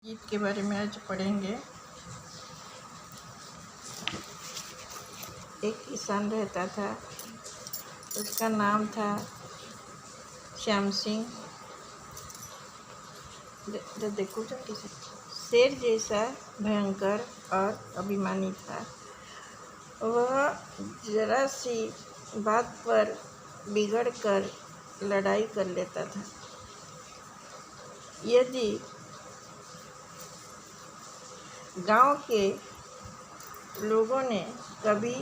गीत के बारे में आज पढ़ेंगे। एक किसान रहता था, उसका नाम था श्याम सिंह। देखो जो किसी शेर जैसा भयंकर और अभिमानी था। वह जरा सी बात पर बिगड़ कर लड़ाई कर लेता था। यदि गांव के लोगों ने कभी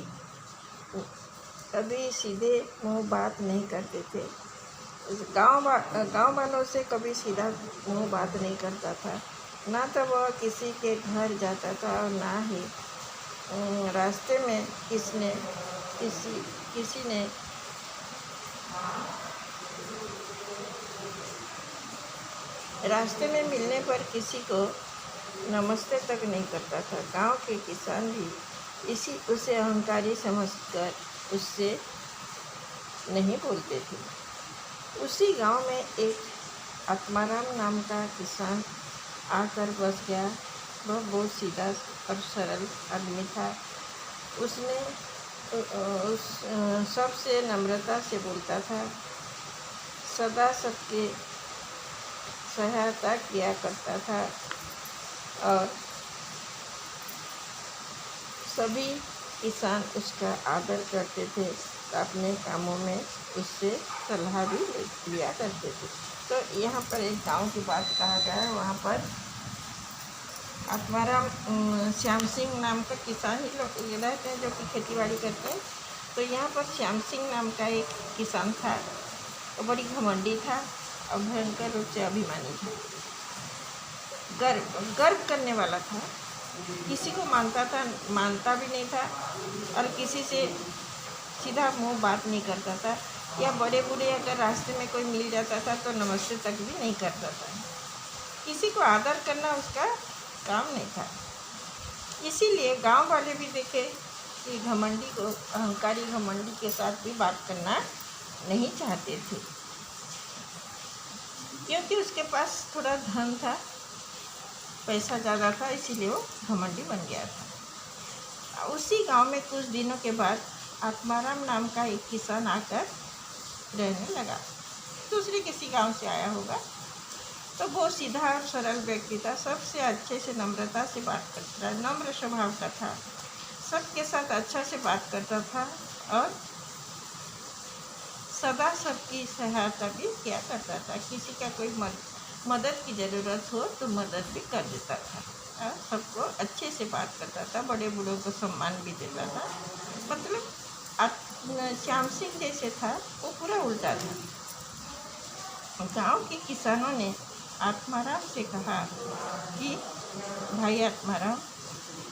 सीधे मुंह बात नहीं करते थे। गांव वालों से कभी सीधा मुंह बात नहीं करता था। ना तो वह किसी के घर जाता था और ना ही रास्ते में किसी ने रास्ते में मिलने पर किसी को नमस्ते तक नहीं करता था। गांव के किसान भी उसे अहंकारी समझकर उससे नहीं बोलते थे। उसी गांव में एक आत्माराम नाम का किसान आकर बस गया। वह बहुत सीधा और सरल आदमी था। उसने सबसे नम्रता से बोलता था, सदा सबके सहायता किया करता था और सभी किसान उसका आदर करते थे। अपने कामों में उससे सलाह भी लिया करते थे। तो यहाँ पर एक गांव की बात कहा गया है। वहाँ पर आत्माराम श्याम सिंह नाम का किसान ही लोग रहते हैं, जो कि खेतीबाड़ी करते हैं। तो यहाँ पर श्याम सिंह नाम का एक किसान था। वो बड़ी घमंडी था और भयंकर रूप से अभिमानी था। गर्व करने वाला था। किसी को मानता भी नहीं था और किसी से सीधा मुंह बात नहीं करता था। या बड़े बूढ़े अगर रास्ते में कोई मिल जाता था तो नमस्ते तक भी नहीं करता था। किसी को आदर करना उसका काम नहीं था। इसीलिए गांव वाले भी देखे कि अहंकारी घमंडी के साथ भी बात करना नहीं चाहते थे, क्योंकि उसके पास थोड़ा धन था, पैसा ज़्यादा था, इसीलिए वो घमंडी बन गया था। उसी गांव में कुछ दिनों के बाद आत्माराम नाम का एक किसान आकर रहने लगा। दूसरे किसी गांव से आया होगा। तो वो सीधा और सरल व्यक्ति था। सबसे अच्छे से नम्रता से बात करता था, नम्र स्वभाव का था। सबके साथ अच्छा से बात करता था और सदा सबकी सहायता भी किया करता था। किसी का कोई मदद की ज़रूरत हो तो मदद भी कर देता था। सबको अच्छे से बात करता था, बड़े बूढ़ों को सम्मान भी देता था। मतलब श्याम सिंह जैसे था वो पूरा उल्टा था। गांव के किसानों ने आत्माराम से कहा कि भाई आत्माराम,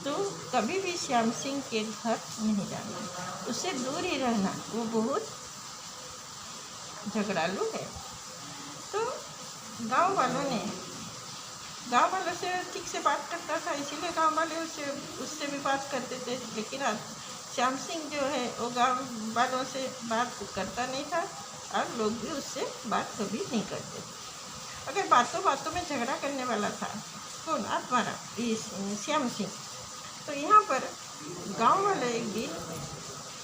तो कभी भी श्याम सिंह के घर नहीं जाना, उससे दूर ही रहना, वो बहुत झगड़ालू है। तो गांव वालों से ठीक से बात करता था, इसीलिए गांव वाले उससे भी बात करते थे। लेकिन श्याम सिंह जो है वो गांव वालों से बात करता नहीं था और लोग भी उससे बात कभी नहीं करते थे। अगर बातों में झगड़ा करने वाला था कौन? आत्माराम, श्याम सिंह। तो यहाँ पर गांव वाले एक दिन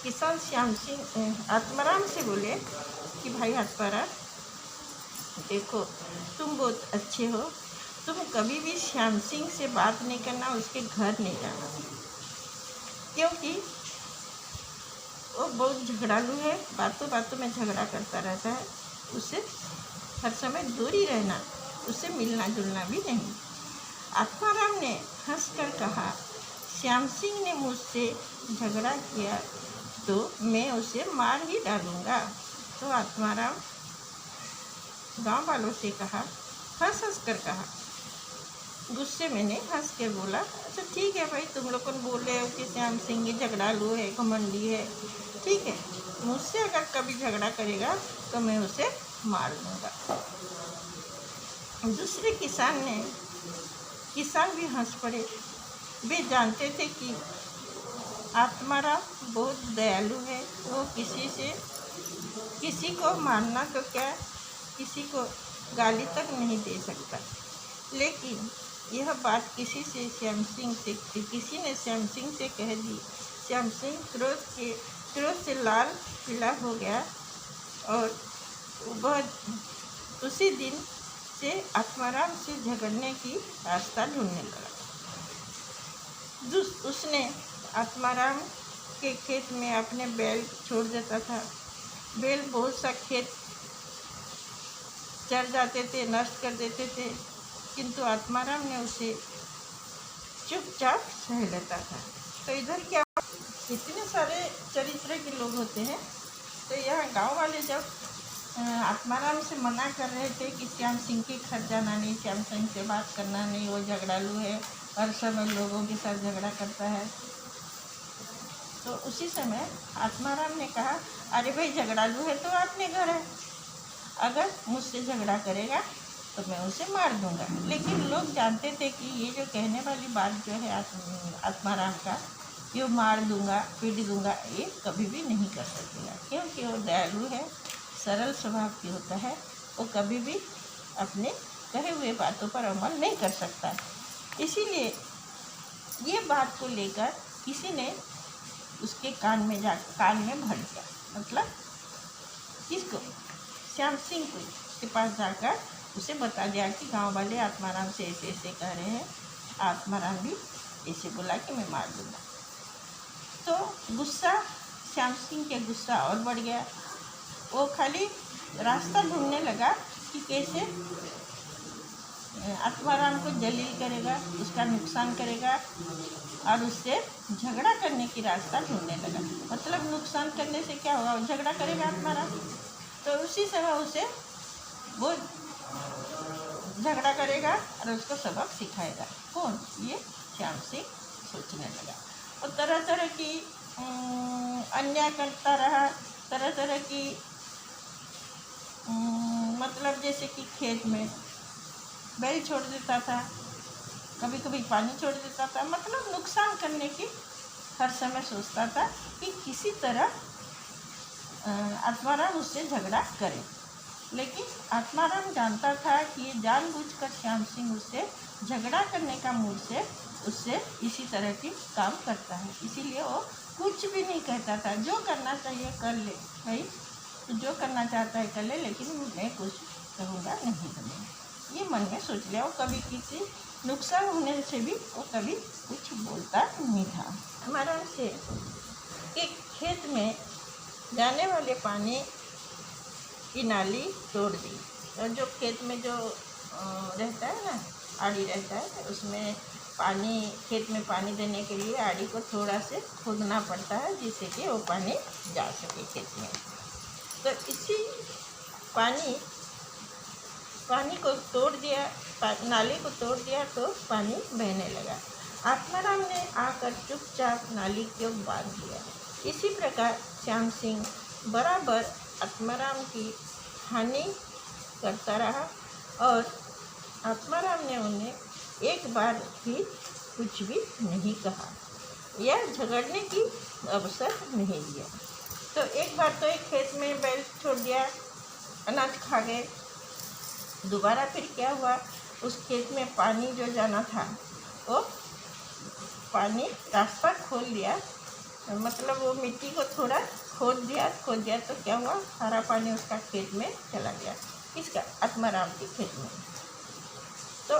किसान आत्माराम से बोले कि भाई आत्माराम, देखो तुम बहुत अच्छे हो, तुम कभी भी श्याम सिंह से बात नहीं करना, उसके घर नहीं जाना, क्योंकि वो बहुत झगड़ालू है, बातों में झगड़ा करता रहता है। उससे हर समय दूर ही रहना, उससे मिलना जुलना भी नहीं। आत्माराम ने हंसकर कहा, श्याम सिंह ने मुझसे झगड़ा किया तो मैं उसे मार ही डालूंगा। तो आत्माराम गांव वालों से कहा, हंस कर कहा, गुस्से में नहीं, हंस के बोला, अच्छा ठीक है भाई, तुम लोग बोल रहे हो कि श्याम सिंह ही झगड़ालू है, घमंडी है, ठीक है, मुझसे अगर कभी झगड़ा करेगा तो मैं उसे मार दूंगा। दूसरे किसान भी हंस पड़े। वे जानते थे कि आत्माराम बहुत दयालु है। वो किसी को मारना तो क्या, किसी को गाली तक नहीं दे सकता। लेकिन यह बात किसी ने श्याम सिंह से कह दी। श्याम सिंह क्रोध से लाल पीला हो गया और वह उसी दिन से आत्माराम से झगड़ने की रास्ता ढूंढने लगा। उसने आत्माराम के खेत में अपने बैल छोड़ देता था। बैल बहुत सा खेत चर जाते थे, नष्ट कर देते थे, किंतु आत्माराम ने उसे चुपचाप सह लेता था। तो इधर क्या, इतने सारे चरित्र के लोग होते हैं। तो यह गांव वाले जब आत्माराम से मना कर रहे थे कि श्याम सिंह के घर जाना नहीं, श्याम सिंह से बात करना नहीं, वो झगड़ालू है, हर समय लोगों के साथ झगड़ा करता है। तो उसी समय आत्माराम ने कहा, अरे भाई झगड़ालू है तो अपने घर है, अगर मुझसे झगड़ा करेगा तो मैं उसे मार दूंगा। लेकिन लोग जानते थे कि ये जो कहने वाली बात जो है आत्माराम का, ये मार दूंगा, पीट दूंगा, ये कभी भी नहीं कर सकेगा, क्योंकि वो दयालु है, सरल स्वभाव की होता है। वो कभी भी अपने कहे हुए बातों पर अमल नहीं कर सकता। इसीलिए ये बात को लेकर किसी ने उसके कान में भर दिया, मतलब किसको, श्याम सिंह को के पास जाकर उसे बता दिया कि गांव वाले आत्माराम से ऐसे ऐसे कह रहे हैं। आत्माराम भी ऐसे बोला कि मैं मार दूंगा। तो गुस्सा, श्याम सिंह के गुस्सा और बढ़ गया। वो खाली रास्ता ढूंढने लगा कि कैसे आत्माराम को जलील करेगा, उसका नुकसान करेगा, और उससे झगड़ा करने की रास्ता ढूंढने लगा। मतलब नुकसान करने से क्या होगा, झगड़ा करेगा आत्माराम, तो उसी समय उसे वो झगड़ा करेगा और उसको सबक सिखाएगा। कौन, ये श्याम सिंह सोचने लगा। और तरह तरह की अन्याय करता रहा, तरह तरह की मतलब जैसे कि खेत में बैल छोड़ देता था, कभी कभी पानी छोड़ देता था, मतलब नुकसान करने की हर समय सोचता था कि किसी तरह आत्माराम उससे झगड़ा करे। लेकिन आत्माराम जानता था कि ये जानबूझकर श्याम सिंह उससे झगड़ा करने का मूड से उससे इसी तरह की काम करता है। इसीलिए वो कुछ भी नहीं कहता था, जो करना चाहिए कर ले भाई, तो जो करना चाहता है कर ले, लेकिन मैं कुछ कहूँगा नहीं करूँगा, ये मन में सोच लिया। वो कभी किसी नुकसान होने से भी वो कभी कुछ बोलता नहीं था। हमारा से एक खेत में जाने वाले पानी की नाली तोड़ दी, और जो खेत में जो रहता है ना, आड़ी रहता है, तो उसमें पानी, खेत में पानी देने के लिए आड़ी को थोड़ा से खोदना पड़ता है, जिससे कि वो पानी जा सके खेत में। तो इसी पानी को तोड़ दिया, नाली को तोड़ दिया तो पानी बहने लगा। आत्माराम ने आकर चुपचाप नाली को बांध दिया। इसी प्रकार श्याम सिंह बराबर आत्माराम की हानि करता रहा, और आत्माराम ने उन्हें एक बार भी कुछ भी नहीं कहा या झगड़ने की अवसर नहीं दिया। तो एक बार तो एक खेत में बैल छोड़ दिया, अनाज खा गए। दोबारा फिर क्या हुआ, उस खेत में पानी जो जाना था वो पानी रास्ता खोल दिया, मतलब वो मिट्टी को थोड़ा खोद दिया, तो क्या हुआ, सारा पानी उसका खेत में चला गया। किसका, आत्माराम के खेत में। तो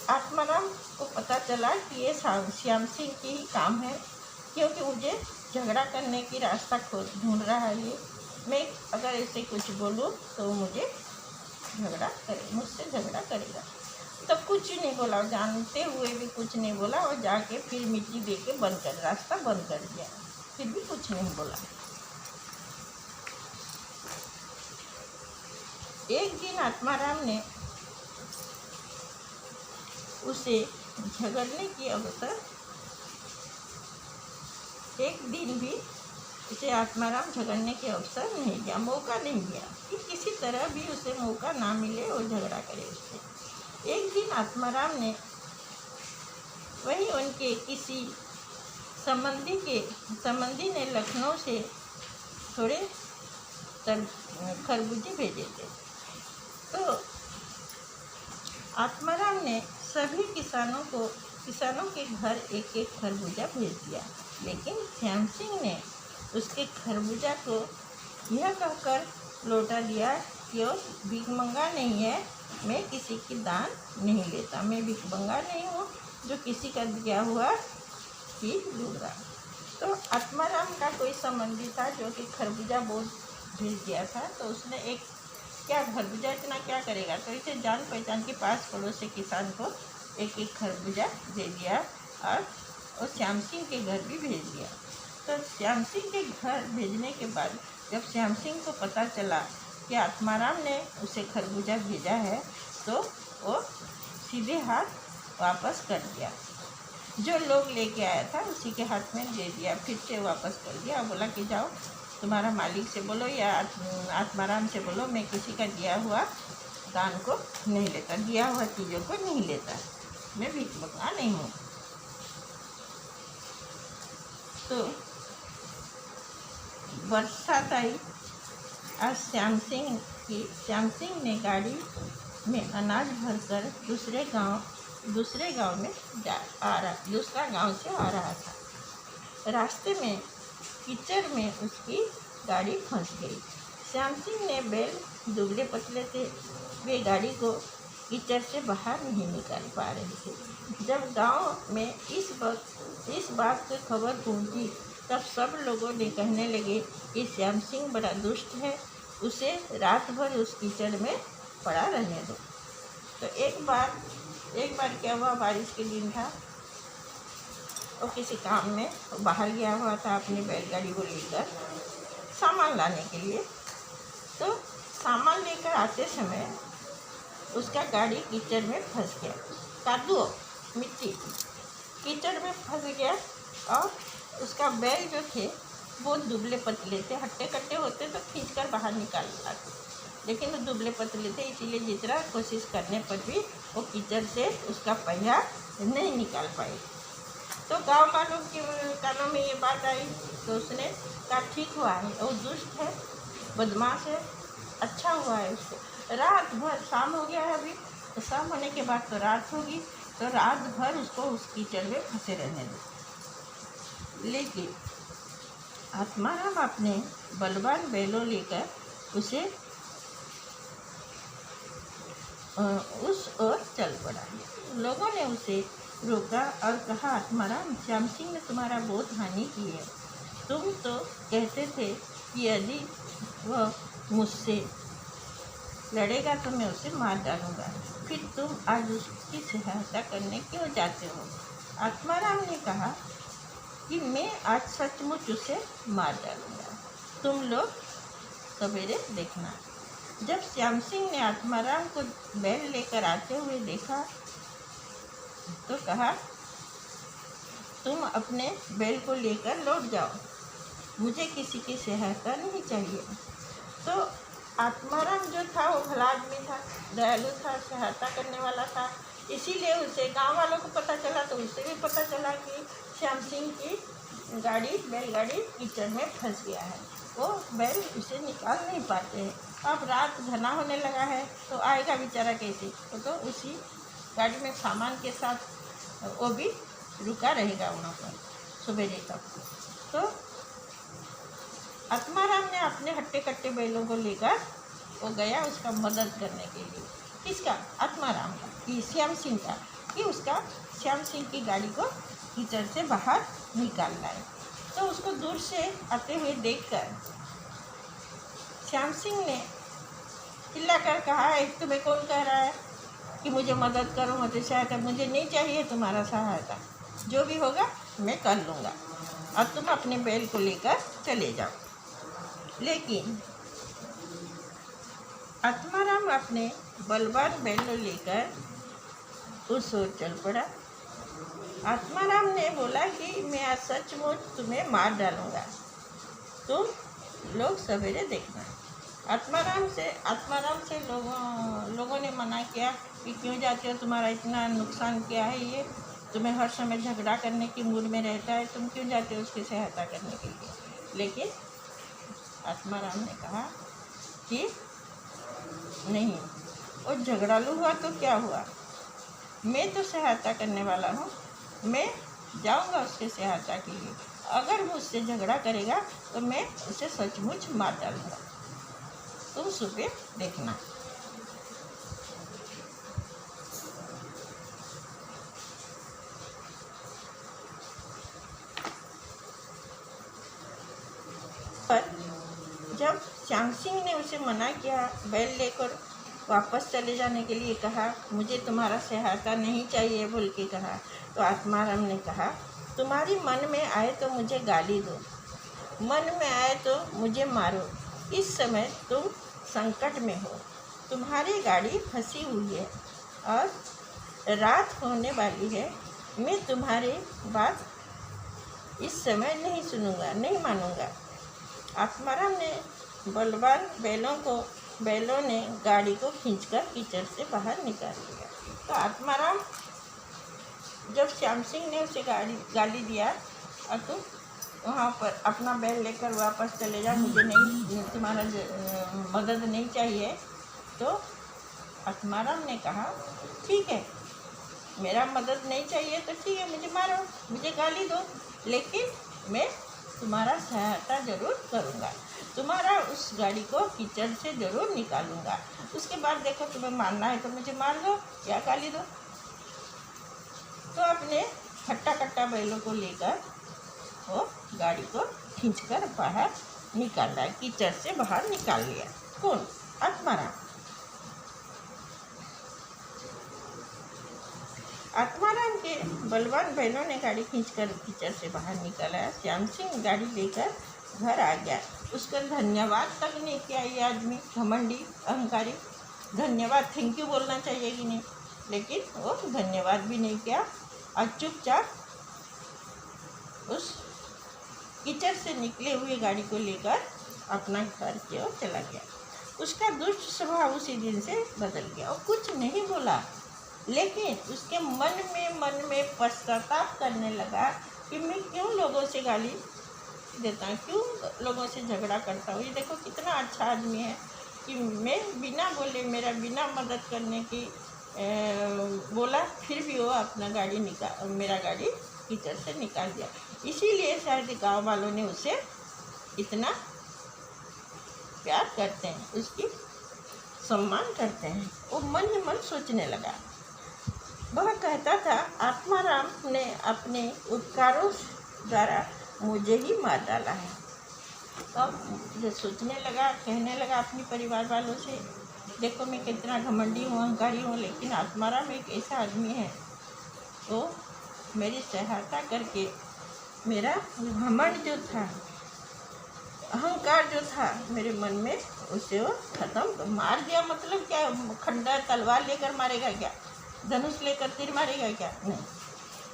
आत्माराम को पता चला कि ये श्याम सिंह की ही काम है, क्योंकि मुझे झगड़ा करने की रास्ता ढूंढ रहा है ये। मैं अगर ऐसे कुछ बोलूँ तो मुझसे झगड़ा करेगा। तो कुछ नहीं बोला, जानते हुए भी कुछ नहीं बोला, और जाके फिर मिट्टी दे के रास्ता बंद कर दिया, फिर भी कुछ नहीं बोला। एक दिन आत्माराम ने उसे झगड़ने की अवसर, एक दिन भी उसे आत्माराम झगड़ने के अवसर नहीं दिया, मौका नहीं दिया कि किसी तरह भी उसे मौका ना मिले और झगड़ा करे उससे। एक दिन आत्माराम ने वहीं उनके किसी संबंधी ने लखनऊ से थोड़े खरबूजे भेजे थे। तो आत्माराम ने सभी किसानों के घर एक एक खरबूजा भेज दिया, लेकिन श्याम सिंह ने उसके खरबूजा को यह कहकर लौटा दिया कि वो भिखमंगा नहीं है, मैं किसी की दान नहीं लेता, मैं भिखमंगा नहीं हूँ जो किसी का दिया हुआ चीज लूँगा। तो आत्माराम का कोई संबंधी था जो कि खरबूजा बहुत भेज दिया था, तो उसने एक क्या खरबूजा इतना क्या करेगा, तो इसे जान पहचान के पास पड़ोस से किसान को एक एक खरबूजा दे दिया और श्याम सिंह के घर भी भेज दिया। तो श्याम सिंह के घर भेजने के बाद जब श्याम सिंह को पता चला कि आत्माराम ने उसे खरबूजा भेजा है, तो वो सीधे हाथ वापस कर दिया। जो लोग लेके आया था उसी के हाथ में दे दिया, फिर से वापस कर दिया और बोला कि जाओ तुम्हारा मालिक से बोलो या आत्माराम से बोलो, मैं किसी का दिया हुआ दान को नहीं लेता, दिया हुआ चीज़ों को नहीं लेता, मैं भिखमंगा नहीं हूँ। तो बरसात आई। आज श्याम सिंह ने गाड़ी में अनाज भरकर दूसरे गांव में दूसरा गांव से आ रहा था। रास्ते में कीचड़ में उसकी गाड़ी फंस गई। श्याम सिंह ने बैल दुबले पतले थे, वे गाड़ी को कीचड़ से बाहर नहीं निकाल पा रहे थे। जब गांव में इस बात की खबर पहुंची, तब सब लोगों ने कहने लगे कि श्याम सिंह बड़ा दुष्ट है, उसे रात भर उस कीचड़ में पड़ा रहने दो। तो एक बार क्या हुआ, बारिश के दिन था, वो किसी काम में बाहर गया हुआ था अपनी बैलगाड़ी को लेकर सामान लाने के लिए। तो सामान लेकर आते समय उसका गाड़ी कीचड़ में फंस गया, कादू मिट्टी कीचड़ में फंस गया, और उसका बैल जो थे बहुत दुबले पतले थे, हट्टे कट्टे होते तो खींचकर बाहर निकाल पाते, लेकिन वो दुबले पतले थे, इसीलिए जितना कोशिश करने पर भी वो कीचड़ से उसका पहिया नहीं निकाल पाए। तो गांव वालों के कानों में ये बात आई, तो उसने कहा ठीक हुआ है, वो दुष्ट है, बदमाश है, अच्छा हुआ है उसको रात भर, शाम हो गया है अभी, तो शाम होने के बाद तो रात होगी, तो रात भर उसको उस कीचड़ में फंसे रहने दो। लेकिन आत्माराम अपने बलवान बैलों लेकर उसे उस ओर चल पड़ा। लोगों ने उसे रोका और कहा, आत्माराम, श्याम सिंह ने तुम्हारा बहुत हानि की है। तुम तो कहते थे कि यदि वह मुझसे लड़ेगा तो मैं उसे मार डालूंगा, फिर तुम आज उसकी सहायता करने क्यों जाते हो? आत्माराम ने कहा कि मैं आज सचमुच उसे मार डालूंगा, तुम लोग सवेरे देखना। जब श्याम सिंह ने आत्माराम को बैल लेकर आते हुए देखा तो कहा, तुम अपने बैल को लेकर लौट जाओ, मुझे किसी की सहायता नहीं चाहिए। तो आत्माराम जो था वो भला आदमी था, दयालु था, सहायता करने वाला था, इसीलिए उसे गांव वालों को पता चला, तो उससे भी पता चला कि श्याम सिंह की बैलगाड़ी कीचड़ में फंस गया है, वो बैल उसे निकाल नहीं पाते हैं। अब रात घना होने लगा है, तो आएगा बेचारा कैसे? तो उसी गाड़ी में सामान के साथ वो भी रुका रहेगा वहाँ पर सवेरे तक। तो आत्माराम ने अपने हट्टे कट्टे बैलों को लेकर वो गया उसका मदद करने के लिए। किसका? आत्माराम का, कि श्याम सिंह का, कि उसका श्याम सिंह की गाड़ी को कीचड़ से बाहर निकालना है। तो उसको दूर से आते हुए देखकर श्याम सिंह ने चिल्लाकर कहा, तुम्हें कौन कह रहा है कि मुझे मदद करो, मुझे सहायता, मुझे नहीं चाहिए तुम्हारा सहायता, जो भी होगा मैं कर लूँगा, अब तुम अपने बैल को लेकर चले जाओ। लेकिन आत्माराम अपने बलवान बैल लेकर उस ओर चल पड़ा। आत्माराम ने बोला कि मैं आज सचमुच तुम्हें मार डालूंगा, तुम लोग सवेरे देखना। आत्माराम से लोगों ने मना किया कि क्यों जाते हो, तुम्हारा इतना नुकसान किया है, ये तुम्हें हर समय झगड़ा करने की मूड में रहता है, तुम क्यों जाते हो उसकी सहायता करने के लिए? लेकिन आत्माराम ने कहा कि नहीं, वो झगड़ालू हुआ तो क्या हुआ, मैं तो सहायता करने वाला हूँ, मैं जाऊँगा उसके सहायता के लिए। अगर वो उससे झगड़ा करेगा तो मैं उसे सचमुच मार डालूँगा। तुम सुबह देखना। पर जब श्याम सिंह ने उसे मना किया, बैल लेकर वापस चले जाने के लिए कहा, मुझे तुम्हारा सहायता नहीं चाहिए बोल के कहा, तो आत्माराम ने कहा, तुम्हारी मन में आए तो मुझे गाली दो, मन में आए तो मुझे मारो। इस समय तुम संकट में हो, तुम्हारी गाड़ी फंसी हुई है और रात होने वाली है। मैं तुम्हारी बात इस समय नहीं सुनूंगा, नहीं मानूंगा। आत्माराम ने बलवान बैलों ने गाड़ी को खींचकर कीचड़ से बाहर निकाल दिया। तो आत्माराम जब श्याम सिंह ने उसे गाली दिया, और तुम वहाँ पर अपना बैल लेकर वापस चले जा, मुझे नहीं, तुम्हारा मदद नहीं चाहिए, तो आत्माराम ने कहा, ठीक है, मेरा मदद नहीं चाहिए तो ठीक है, मुझे मारो, मुझे गाली दो, लेकिन मैं तुम्हारा सहायता जरूर करूँगा, तुम्हारा उस गाड़ी को कीचड़ से जरूर निकालूंगा। उसके बाद देखो, तुम्हें मारना है तो मुझे मार दो या गाली दो। तो अपने खट्टा खट्टा बैलों को लेकर वो गाड़ी को खींचकर बाहर निकाला, कीचड़ से बाहर निकाल लिया। कौन? आत्माराम। आत्माराम के बलवान बैलों ने गाड़ी खींचकर कीचड़ से बाहर निकाला। श्याम सिंह गाड़ी लेकर घर आ गया। उसका धन्यवाद तक नहीं किया ये आदमी, घमंडी, अहंकारी। धन्यवाद, थैंक यू बोलना चाहिए कि नहीं, लेकिन वो धन्यवाद भी नहीं किया और चुपचाप उस कीचड़ से निकले हुए गाड़ी को लेकर अपना घर की ओर चला गया। उसका दुष्ट स्वभाव उसी दिन से बदल गया और कुछ नहीं बोला, लेकिन उसके मन में पश्चाताप करने लगा कि मैं क्यों लोगों से गाली देता हूँ, क्यों लोगों से झगड़ा करता हूँ। ये देखो कितना अच्छा आदमी है कि मैं बिना बोले, मेरा बिना मदद करने की बोला, फिर भी वो अपना मेरा गाड़ी कीचड़ से निकाल दिया। इसीलिए शायद गांव वालों ने उसे इतना प्यार करते हैं, उसकी सम्मान करते हैं। वो मन ही मन सोचने लगा। वह कहता था, आत्माराम ने अपने उपकारों द्वारा मुझे ही मार डाला है। तब जो सोचने लगा, कहने लगा अपने परिवार वालों से, देखो मैं कितना घमंडी हूँ, अहंकारी हूँ, लेकिन आत्माराम एक ऐसा आदमी है तो मेरी सहायता करके मेरा घमंड जो था, अहंकार जो था मेरे मन में, उसे वो खत्म मार दिया। मतलब क्या, खंडर तलवार लेकर मारेगा क्या, धनुष लेकर तीर मारेगा क्या? नहीं,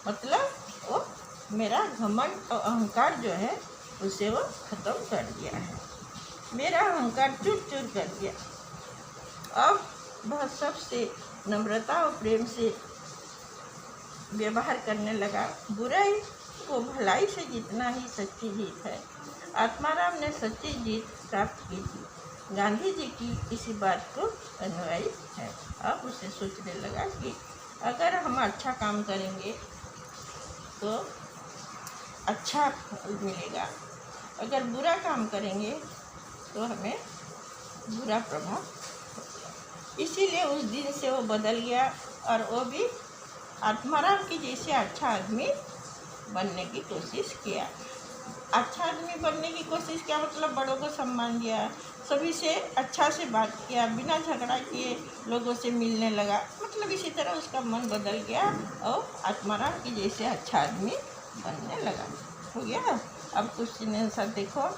मतलब वो मेरा घमंड और अहंकार जो है उसे वो खत्म कर दिया है, मेरा अहंकार चूर चूर कर दिया। अब वह सबसे नम्रता और प्रेम से व्यवहार करने लगा। बुराई को भलाई से जीतना ही सच्ची जीत है। आत्माराम ने सच्ची जीत प्राप्त की थी। गांधी जी की इसी बात को अनुयायी है। अब उसे सोचने लगा कि अगर हम अच्छा काम करेंगे तो अच्छा फल मिलेगा, अगर बुरा काम करेंगे तो हमें बुरा प्रभाव। इसीलिए उस दिन से वो बदल गया और वो भी आत्माराम की जैसे अच्छा आदमी बनने की कोशिश किया। अच्छा आदमी बनने की कोशिश किया मतलब बड़ों को सम्मान दिया, सभी से अच्छा से बात किया, बिना झगड़ा किए लोगों से मिलने लगा। मतलब इसी तरह उसका मन बदल गया और आत्माराम की जैसे अच्छा आदमी बनने लगा। हो गया। अब क्वेश्चन आंसर देखो।